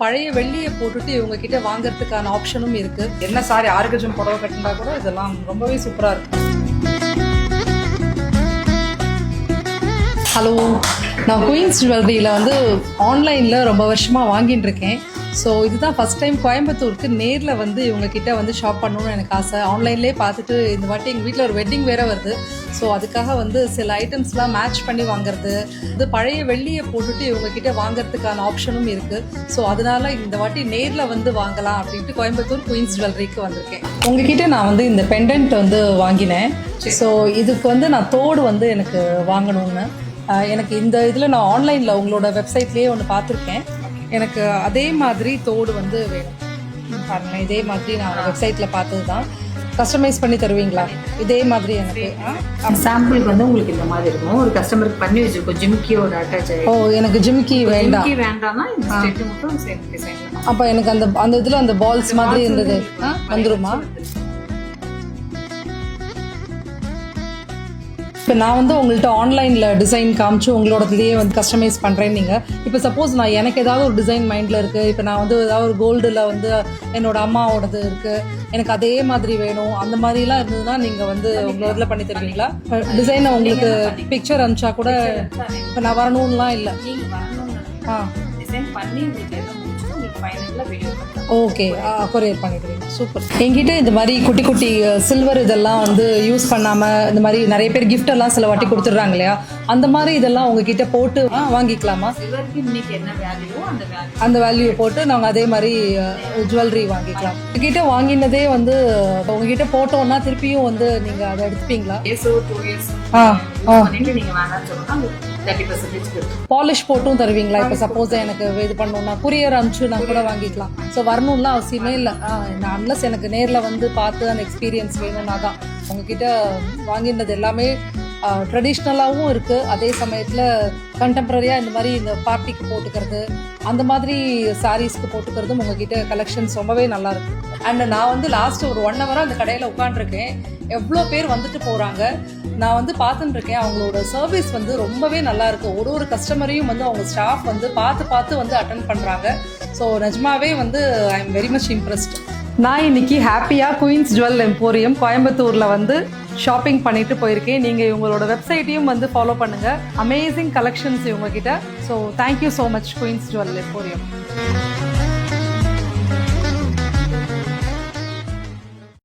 பழைய வெள்ளியை போட்டுட்டு இவங்க கிட்ட வாங்குறதுக்கான ஆப்ஷனும் இருக்கு. என்ன சாரி 6 கஜம் புடவை கட்டினா கூட இதெல்லாம் ரொம்பவே சூப்பரா இருக்கு. ஹலோ, நான் குயின்ஸ் ஜுவல்லரியில் வந்து ஆன்லைனில் ரொம்ப வருஷமாக வாங்கிட்டு இருக்கேன். ஸோ இதுதான் ஃபஸ்ட் டைம் கோயம்புத்தூருக்கு நேரில் வந்து இவங்கக்கிட்ட வந்து ஷாப் பண்ணணும்னு எனக்கு ஆசை. ஆன்லைன்லேயே பார்த்துட்டு இந்த வாட்டி எங்கள் வீட்டில் ஒரு வெட்டிங் வேறு வருது. ஸோ அதுக்காக வந்து சில ஐட்டம்ஸ்லாம் மேட்ச் பண்ணி வாங்குறது, இது பழைய வெள்ளியை போட்டுட்டு இவங்கக்கிட்ட வாங்குறதுக்கான ஆப்ஷனும் இருக்குது. ஸோ அதனால இந்த வாட்டி நேரில் வந்து வாங்கலாம் அப்படின்ட்டு கோயம்புத்தூர் குயின்ஸ் ஜுவல்லரிக்கு வந்திருக்கேன். உங்ககிட்ட நான் வந்து இந்த பெண்டன்ட் வந்து வாங்கினேன். ஸோ இதுக்கு வந்து நான் தோடு வந்து எனக்கு வாங்கணும்னு எனக்கு இந்த இதில் நான் ஆன்லைனில் உங்களோட வெப்சைட்லேயே ஒன்று பார்த்துருக்கேன். எனக்கு அதே மாதிரி தோடு வந்து வேணும். பாருங்களேன், இதே மாதிரி நான் வெப்சைட்டில் பார்த்தது தான். கஸ்டமைஸ் பண்ணி தருவீங்களா? இதே மாதிரி எனக்கு சாம்பிளுக்கு வந்து உங்களுக்கு இந்த மாதிரி இருக்கும். ஒரு கஸ்டமருக்கு பண்ணி வச்சிருக்கோம் ஜிமிக்கியோட அட்டாச் ஆகி. ஓ, எனக்கு ஜிமிக்கி வேண்டாம். வேண்டாம்னா இந்த ஸ்டெட் மட்டும் சேம் டிசைன். அப்போ எனக்கு அந்த இதில் அந்த பால்ஸ் மாதிரி இருந்தது வந்துருமா? இப்போ நான் வந்து உங்கள்கிட்ட ஆன்லைனில் டிசைன் காமிச்சு உங்களோடதுலேயே வந்து கஸ்டமைஸ் பண்ணுறேன். நீங்கள் இப்போ சப்போஸ் நான் எனக்கு ஏதாவது ஒரு டிசைன் மைண்டில் இருக்குது, இப்போ நான் வந்து ஏதாவது ஒரு கோல்டில் வந்து என்னோட அம்மாவோடது இருக்குது, எனக்கு அதே மாதிரி வேணும், அந்த மாதிரிலாம் இருந்ததுன்னா நீங்கள் வந்து உங்களோட இதில் பண்ணி தருவீங்களா? டிசைனை உங்களுக்கு பிக்சர் அனுப்பிச்சா கூட இப்போ நான் வரணும்லாம் இல்லை. டிசைன் பண்ணி ஓகே, கொரியர் பண்ணிடுவீங்க. சூப்பர். என்கிட்ட இந்த மாதிரி குட்டி குட்டி சில்வர் இதெல்லாம் வந்து யூஸ் பண்ணாமல் இந்த மாதிரி நிறைய பேர் கிஃப்ட் எல்லாம் சில வாட்டி கொடுத்துட்றாங்க இல்லையா, அந்த மாதிரி இதெல்லாம் உங்ககிட்ட போட்டு வாங்கிக்கலாமா? அந்த வேல்யூ போட்டு நாங்கள் அதே மாதிரி ஜுவல்லரி வாங்கிக்கலாம். உங்ககிட்ட வாங்கினதே வந்து உங்ககிட்ட போட்டோம்னா திருப்பியும் வந்து நீங்கள் அதை எடுத்துப்பீங்களா? பாலிஷ் போட்டும் தருவீங்களா? இப்போ சப்போஸ் எனக்கு இது பண்ணணும்னா குரியர் அனுப்பிச்சு நான் கூட வாங்கிக்கலாம். ஸோ வரணும்லாம் அவசியமே இல்லை. அன்லஸ் எனக்கு நேரில் வந்து பார்த்து அந்த எக்ஸ்பீரியன்ஸ் வேணும்னா தான். உங்ககிட்ட வாங்கினது எல்லாமே ட்ரெடிஷ்னலாகவும் இருக்குது, அதே சமயத்தில் கண்டெம்பரரியாக இந்த மாதிரி இந்த பார்ட்டிக்கு போட்டுக்கிறது, அந்த மாதிரி சாரீஸ்க்கு போட்டுக்கிறதும் உங்ககிட்ட கலெக்ஷன்ஸ் ரொம்பவே நல்லா இருக்கு. அண்ட் நான் வந்து லாஸ்ட் ஒரு 1 ஹவராக அந்த கடையில் உட்காந்துருக்கேன். எவ்வளோ பேர் வந்துட்டு போகிறாங்க. நான் வந்து பார்த்துட்டு இருக்கேன். அவங்களோட சர்வீஸ் வந்து ரொம்பவே நல்லா இருக்கு. ஒரு கஸ்டமரையும் வந்து அவங்க ஸ்டாஃப் வந்து பார்த்து வந்து அட்டென்ட் பண்ணுறாங்க. ஸோ நிஜமாவே வந்து I am very much impressed. நான் இன்னைக்கு ஹாப்பியாக குயின்ஸ் ஜுவல் எம்போரியம் கோயம்புத்தூரில் வந்து ஷாப்பிங் பண்ணிட்டு போயிருக்கேன். நீங்கள் இவங்களோட வெப்சைட்டையும் வந்து ஃபாலோ பண்ணுங்கள். அமேசிங் கலெக்ஷன்ஸ் இவங்ககிட்ட. So thank you so much Queens Jewel emporium.